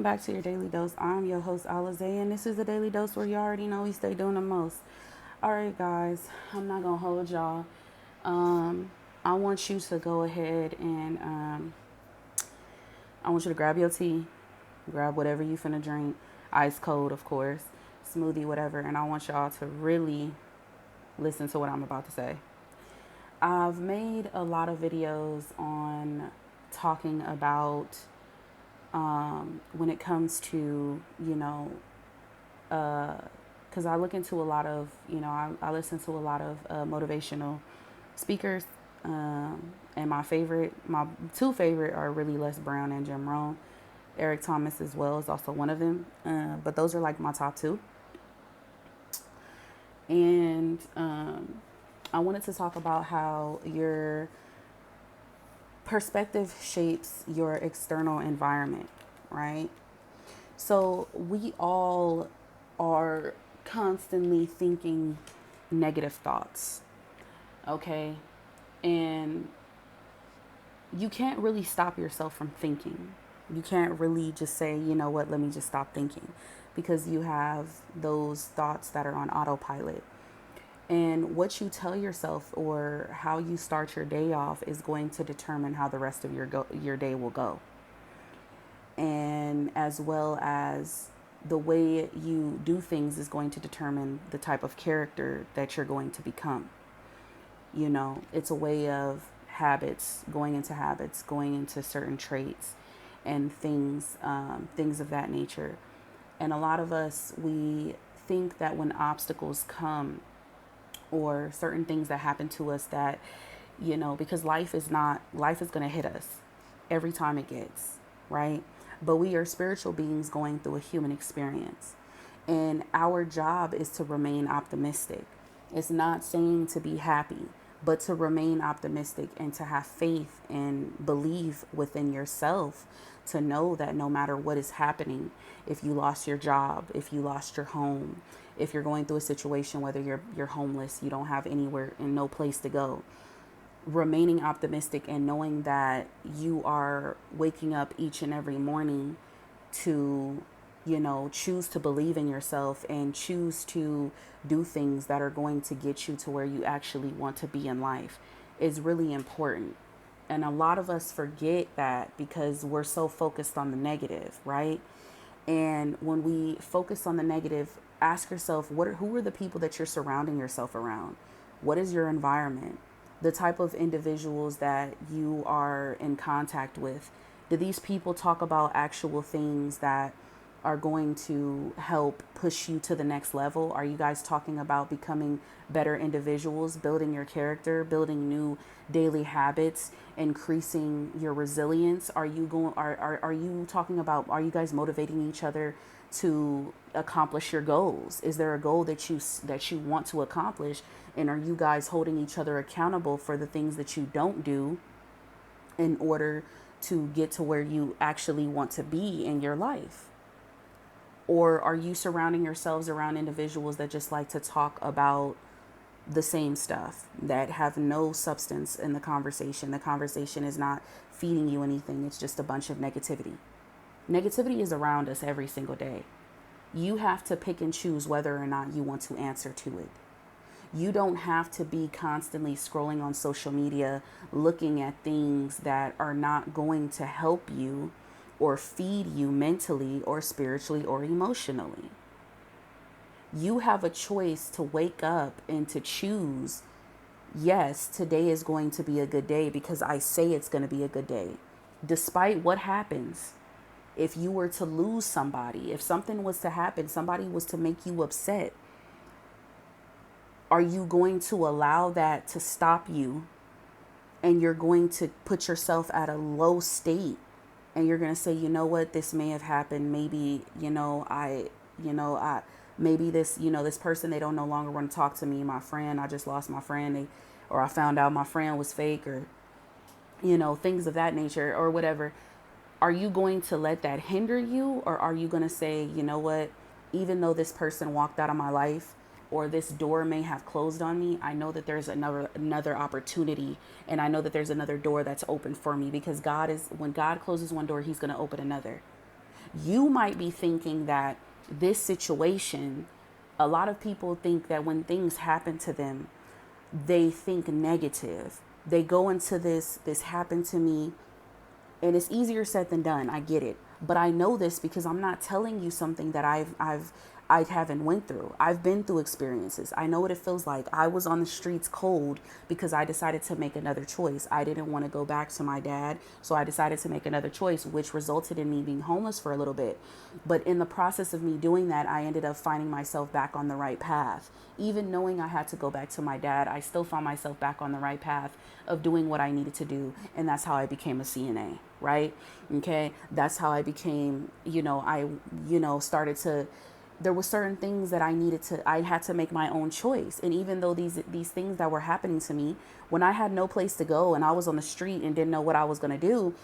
Back to your daily dose. I'm your host Alize, and this is the daily dose where you already know we stay doing the most. All right, guys, I'm not gonna hold y'all. Um, I want you to go ahead and I want you to grab your tea, grab whatever you finna drink, ice cold, of course, smoothie, whatever, and I want y'all to really listen to what I'm about to say. I've made a lot of videos on talking about when it comes to because I look into a lot of, I listen to a lot of motivational speakers. And my two favorite are really Les Brown and Jim Rohn. Eric Thomas as well is also one of them. But those are like my top two. And I wanted to talk about how your perspective shapes your external environment, right? So we all are constantly thinking negative thoughts, okay? And you can't really stop yourself from thinking. You can't really just say, you know what, let me just stop thinking because you have those thoughts that are on autopilot. And what you tell yourself or how you start your day off is going to determine how the rest of your day will go. And as well as the way you do things is going to determine the type of character that you're going to become. It's a way of habits, going into certain traits and things of that nature. And a lot of us, we think that when obstacles come or certain things that happen to us that, because life is going to hit us every time it gets, right? But we are spiritual beings going through a human experience. And our job is to remain optimistic. It's not saying to be happy, but to remain optimistic and to have faith and believe within yourself to know that no matter what is happening, if you lost your job, if you lost your home, if you're going through a situation, whether you're homeless, you don't have anywhere and no place to go, remaining optimistic and knowing that you are waking up each and every morning to, choose to believe in yourself and choose to do things that are going to get you to where you actually want to be in life is really important. And a lot of us forget that because we're so focused on the negative, right? And when we focus on the negative, ask yourself, who are the people that you're surrounding yourself around? What is your environment? The type of individuals that you are in contact with. Do these people talk about actual things that are going to help push you to the next level? Are you guys talking about becoming better individuals, building your character, building new daily habits, increasing your resilience? Are you talking about, are you guys motivating each other to accomplish your goals? Is there a goal that you want to accomplish, and are you guys holding each other accountable for the things that you don't do in order to get to where you actually want to be in your life? Or are you surrounding yourselves around individuals that just like to talk about the same stuff, that have no substance in the conversation? The conversation is not feeding you anything, it's just a bunch of negativity. Negativity is around us every single day. You have to pick and choose whether or not you want to answer to it. You don't have to be constantly scrolling on social media looking at things that are not going to help you or feed you mentally or spiritually or emotionally. You have a choice to wake up and to choose, yes, today is going to be a good day because I say it's going to be a good day. Despite what happens, if you were to lose somebody, if something was to happen, somebody was to make you upset, are you going to allow that to stop you, and you're going to put yourself at a low state, and you're going to say, you know what, this may have happened, maybe, I maybe this person, they don't no longer want to talk to me, my friend, I just lost my friend, or I found out my friend was fake, or things of that nature or whatever. Are you going to let that hinder you, or are you going to say, you know what, even though this person walked out of my life or this door may have closed on me, I know that there's another opportunity, and I know that there's another door that's open for me, because when God closes one door, he's going to open another. You might be thinking that this situation, a lot of people think that when things happen to them, they think negative. They go into this happened to me, and it's easier said than done. I get it. But I know this because I'm not telling you something that I haven't went through. I've been through experiences. I know what it feels like. I was on the streets cold because I decided to make another choice. I didn't want to go back to my dad, so I decided to make another choice, which resulted in me being homeless for a little bit. But in the process of me doing that, I ended up finding myself back on the right path. Even knowing I had to go back to my dad, I still found myself back on the right path of doing what I needed to do. And that's how I became a CNA, right? Okay. That's how I became, started to, there were certain things that I had to make my own choice. And even though these things that were happening to me, when I had no place to go and I was on the street and didn't know what I was going to do,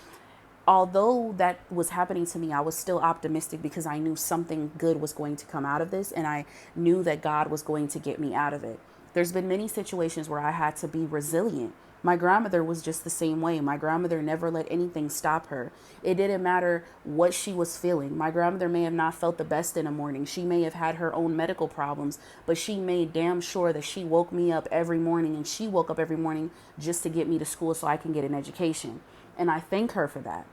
although that was happening to me, I was still optimistic because I knew something good was going to come out of this. And I knew that God was going to get me out of it. There's been many situations where I had to be resilient. My grandmother was just the same way. My grandmother never let anything stop her. It didn't matter what she was feeling. My grandmother may have not felt the best in the morning. She may have had her own medical problems, but she made damn sure that she woke me up every morning, and she woke up every morning just to get me to school so I can get an education. And I thank her for that.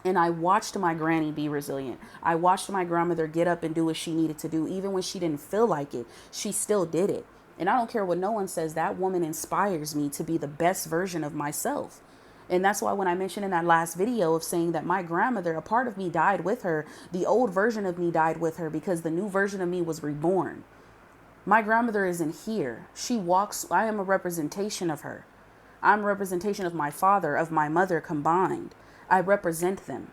And I watched my granny be resilient. I watched my grandmother get up and do what she needed to do. Even when she didn't feel like it, she still did it. And I don't care what no one says, that woman inspires me to be the best version of myself. And that's why when I mentioned in that last video of saying that my grandmother, a part of me died with her, the old version of me died with her because the new version of me was reborn. My grandmother isn't here. She walks, I am a representation of her. I'm a representation of my father, of my mother combined. I represent them.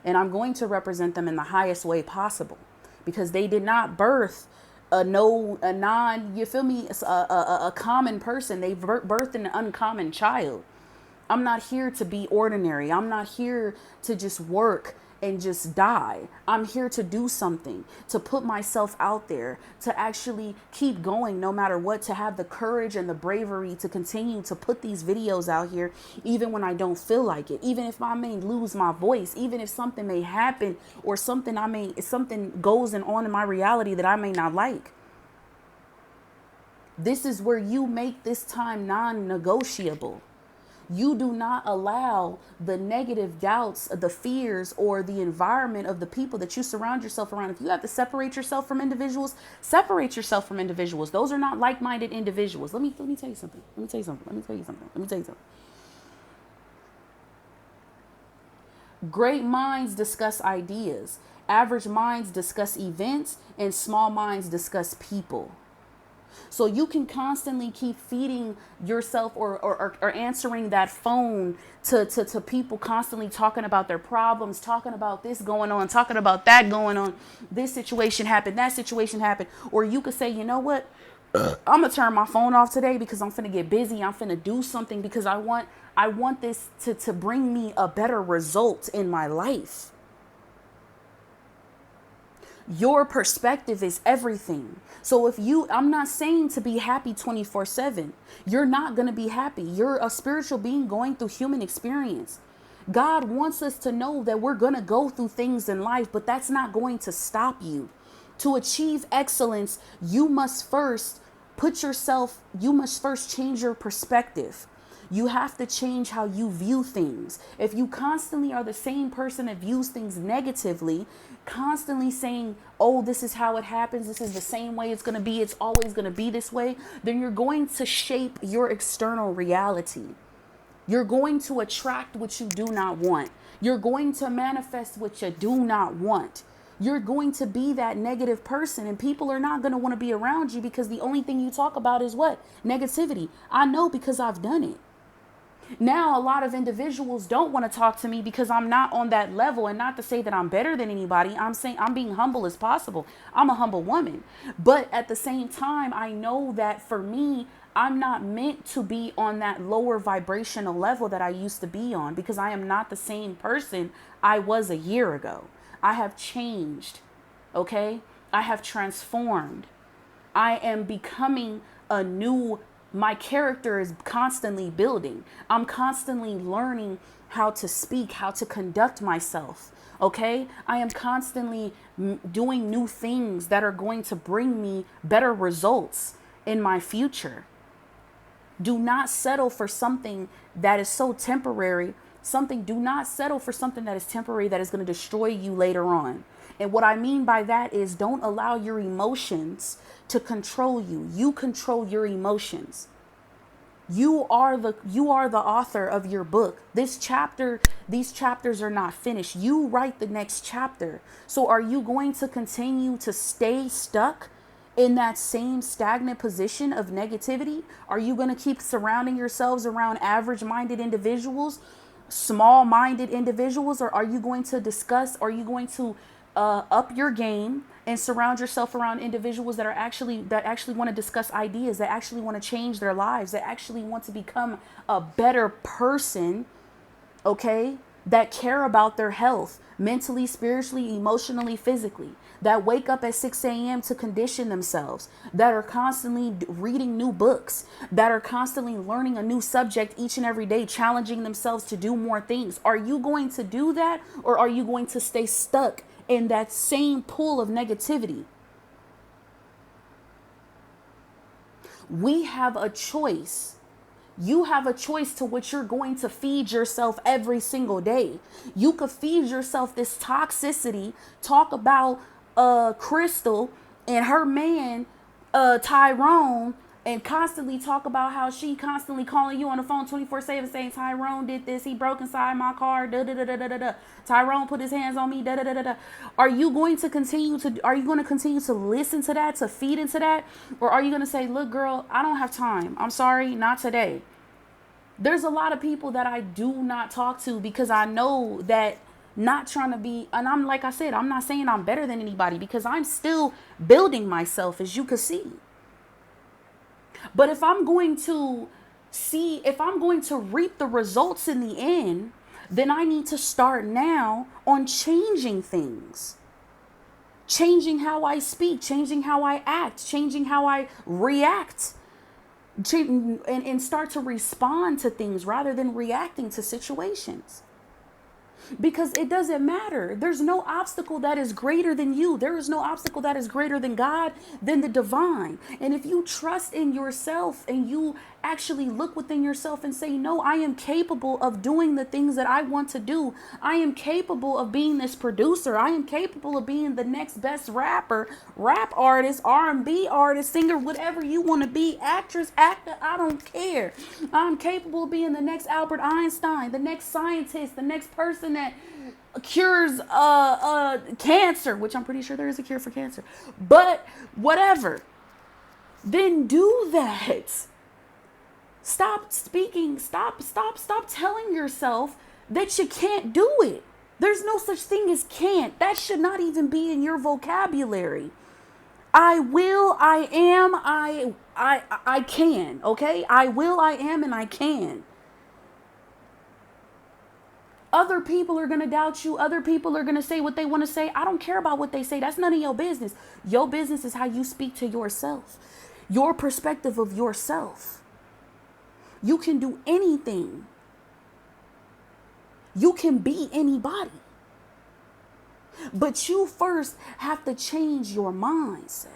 And I'm going to represent them in the highest way possible because they did not birth a common person. They birthed an uncommon child. I'm not here to be ordinary. I'm not here to just work and just die. I'm here to do something, to put myself out there, to actually keep going no matter what, to have the courage and the bravery to continue to put these videos out here, even when I don't feel like it, even if I may lose my voice, even if something may happen or something goes on in my reality that I may not like. This is where you make this time non-negotiable. You do not allow the negative doubts, the fears, or the environment of the people that you surround yourself around. If you have to separate yourself from individuals, separate yourself from individuals. Those are not like-minded individuals. Let me tell you something. Great minds discuss ideas. Average minds discuss events, and small minds discuss people. So you can constantly keep feeding yourself or answering that phone to people constantly talking about their problems, talking about this going on, talking about that going on. This situation happened, that situation happened. Or you could say, you know what? I'm going to turn my phone off today because I'm finna get busy. I'm finna do something because I want this to bring me a better result in my life. Your perspective is everything. So I'm not saying to be happy 24/7. You're not going to be happy. You're a spiritual being going through human experience. God wants us to know that we're going to go through things in life, but that's not going to stop you. To achieve excellence, you must first change your perspective. You have to change how you view things. If you constantly are the same person that views things negatively, constantly saying, oh, this is how it happens, this is the same way it's going to be, it's always going to be this way, then you're going to shape your external reality. You're going to attract what you do not want. You're going to manifest what you do not want. You're going to be that negative person, and people are not going to want to be around you because the only thing you talk about is what? Negativity. I know because I've done it. Now, a lot of individuals don't want to talk to me because I'm not on that level, and not to say that I'm better than anybody. I'm saying I'm being humble as possible. I'm a humble woman. But at the same time, I know that for me, I'm not meant to be on that lower vibrational level that I used to be on because I am not the same person I was a year ago. I have changed. Okay? I have transformed. I am becoming a new My character is constantly building. I'm constantly learning how to speak, how to conduct myself. Okay? I am constantly doing new things that are going to bring me better results in my future. Do not settle for something that is so temporary. Do not settle for something that is temporary that is going to destroy you later on. And what I mean by that is don't allow your emotions to control you. You control your emotions. You are the author of your book. These chapters are not finished. You write the next chapter. So are you going to continue to stay stuck in that same stagnant position of negativity? Are you going to keep surrounding yourselves around average-minded individuals, small-minded individuals, or are you going to up your game and surround yourself around individuals that actually want to discuss ideas, that actually want to change their lives, that actually want to become a better person, okay? That care about their health, mentally, spiritually, emotionally, physically, that wake up at 6 a.m. to condition themselves, that are constantly reading new books, that are constantly learning a new subject each and every day, challenging themselves to do more things. Are you going to do that, or are you going to stay stuck in that same pool of negativity? We have a choice. You have a choice to what you're going to feed yourself every single day. You could feed yourself this toxicity. Talk about Crystal and her man, Tyrone, and constantly talk about how she constantly calling you on the phone 24/7 saying Tyrone did this, he broke inside my car, da da da da da da. Tyrone put his hands on me, da da da da da. Are you going to continue to listen to that, to feed into that? Or are you going to say, look, girl, I don't have time. I'm sorry, not today. There's a lot of people that I do not talk to because I know that, not trying to be, and I'm, like I said, I'm not saying I'm better than anybody because I'm still building myself, as you can see. But if I'm going to reap the results in the end, then I need to start now on changing things. Changing how I speak, changing how I act, changing how I react, and start to respond to things rather than reacting to situations. Because it doesn't matter. There's no obstacle that is greater than you. There is no obstacle that is greater than God, than the divine. And if you trust in yourself and you actually look within yourself and say, no, I am capable of doing the things that I want to do. I am capable of being this producer. I am capable of being the next best rapper, rap artist, R&B artist, singer, whatever you want to be, actress, actor, I don't care. I'm capable of being the next Albert Einstein, the next scientist, the next person that cures cancer, which I'm pretty sure there is a cure for cancer. But whatever. Then do that. Stop speaking. Stop telling yourself that you can't do it. There's no such thing as can't. That should not even be in your vocabulary. I will, I am, I can, okay? I will, I am, and I can. Other people are going to doubt you. Other people are going to say what they want to say. I don't care about what they say. That's none of your business. Your business is how you speak to yourself. Your perspective of yourself. You can do anything. You can be anybody. But you first have to change your mindset.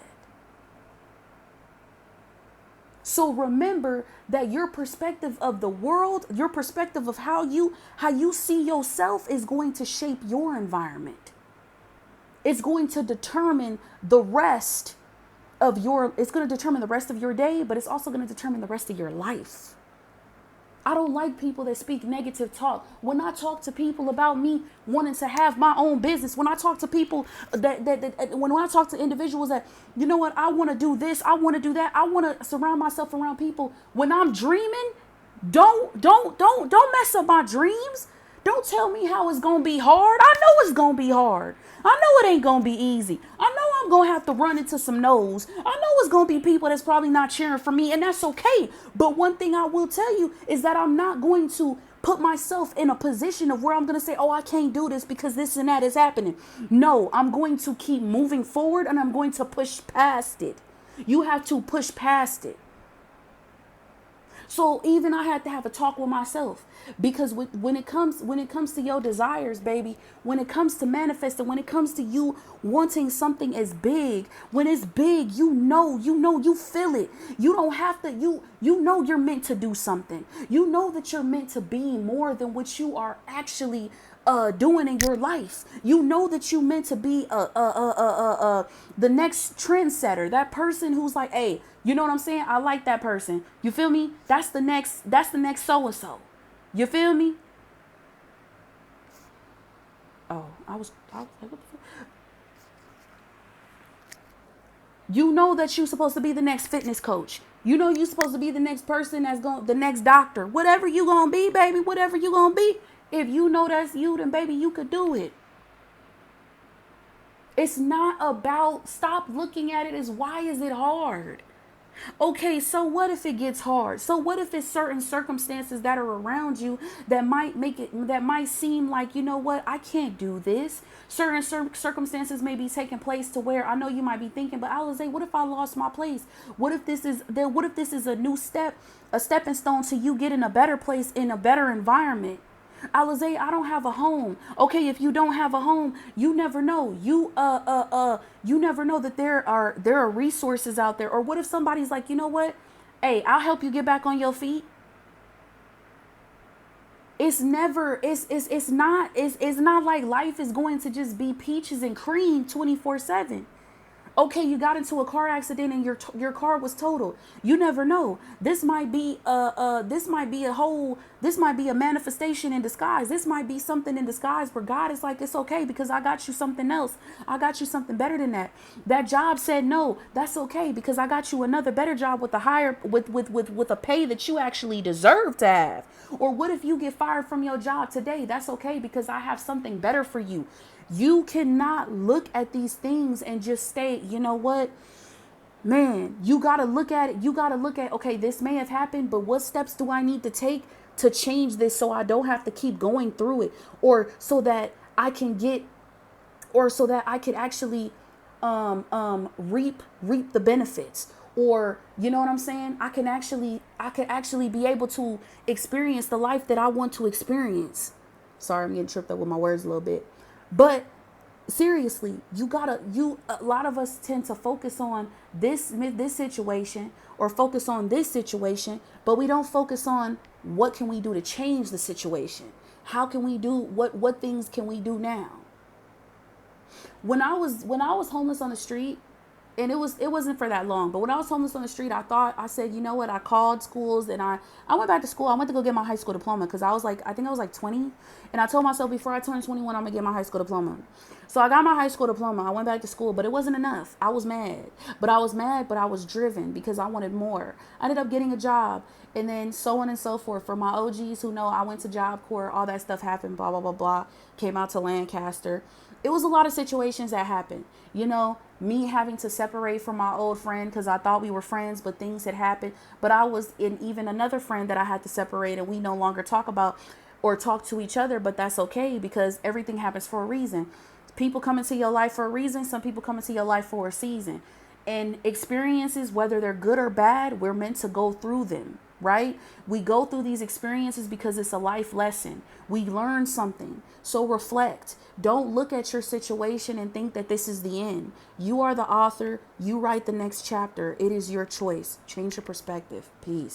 So remember that your perspective of the world, your perspective of how you see yourself is going to shape your environment. It's going to determine the rest of your day, but it's also going to determine the rest of your life. I don't like people that speak negative talk. When I talk to people about me wanting to have my own business, when I talk to people when I talk to individuals that, you know what, I want to do this, I want to do that, I want to surround myself around people. When I'm dreaming, don't mess up my dreams. Don't tell me how it's going to be hard. I know it's going to be hard. I know it ain't going to be easy. I know I'm going to have to run into some no's. I know it's going to be people that's probably not cheering for me, and that's okay. But one thing I will tell you is that I'm not going to put myself in a position of where I'm going to say, oh, I can't do this because this and that is happening. No, I'm going to keep moving forward, and I'm going to push past it. You have to push past it. So even I had to have a talk with myself, because when it comes to your desires, baby, when it comes to manifesting, when it comes to you wanting something as big, when it's big, you feel it. You don't have to, you know you're meant to do something. You know that you're meant to be more than what you are actually doing in your life. You know that you meant to be the next trendsetter, that person who's like, hey, you know what I'm saying? I like that person. You feel me? That's the next so and so. You feel me? Oh, I was like, what the fuck? You know that you're supposed to be the next fitness coach. You know you're supposed to be the next person that's going, the next doctor. Whatever you gonna be, baby, whatever you gonna be. If you know that's you, then baby, you could do it. It's not about, stop looking at it as why is it hard? Okay, so what if it gets hard? So what if it's certain circumstances that are around you that might make it, that might seem like, you know what, I can't do this. Certain circumstances may be taking place to where I know you might be thinking, but Alize, what if I lost my place? What if this is a new step, a stepping stone to you getting a better place in a better environment? Alize, I don't have a home. Okay, if you don't have a home, you never know. You never know that there are resources out there. Or what if somebody's like, you know what? Hey, I'll help you get back on your feet. It's not like life is going to just be peaches and cream 24/7. Okay, you got into a car accident and your car was totaled. You never know. This might be a manifestation in disguise. This might be something in disguise where God is like, it's okay because I got you something else. I got you something better than that. That job said no. That's okay because I got you another better job with a higher with a pay that you actually deserve to have. Or what if you get fired from your job today? That's okay because I have something better for you. You cannot look at these things and just state, you know what, man, you got to look at it. You got to look at, okay, this may have happened, but what steps do I need to take to change this so I don't have to keep going through it, or so that I can get, or so that I could actually reap the benefits, or you know what I'm saying? I could actually be able to experience the life that I want to experience. Sorry, I'm getting tripped up with my words a little bit. But seriously, a lot of us tend to focus on this situation or focus on this situation, but we don't focus on what can we do to change the situation. How can we do what things can we do now? When I was homeless on the street, and it wasn't for that long, but when I was homeless on the street, I said, you know what, I called schools and I went back to school. I went to go get my high school diploma because I think I was like 20, and I told myself before I turned 21 I'm gonna get my high school diploma. So I got my high school diploma. I went back to school, but it wasn't enough. I was mad, but I was driven because I wanted more. I ended up getting a job, and then so on and so forth. For my OGs who know, I went to Job Corps, all that stuff happened, blah blah blah blah. Came out to Lancaster. It was a lot of situations that happened. You know, me having to separate from my old friend because I thought we were friends, but things had happened. But I was in even another friend that I had to separate, and we no longer talk about or talk to each other. But that's okay because everything happens for a reason. People come into your life for a reason. Some people come into your life for a season. And experiences, whether they're good or bad, we're meant to go through them, right? We go through these experiences because it's a life lesson. We learn something. So reflect. Don't look at your situation and think that this is the end. You are the author. You write the next chapter. It is your choice. Change your perspective. Peace.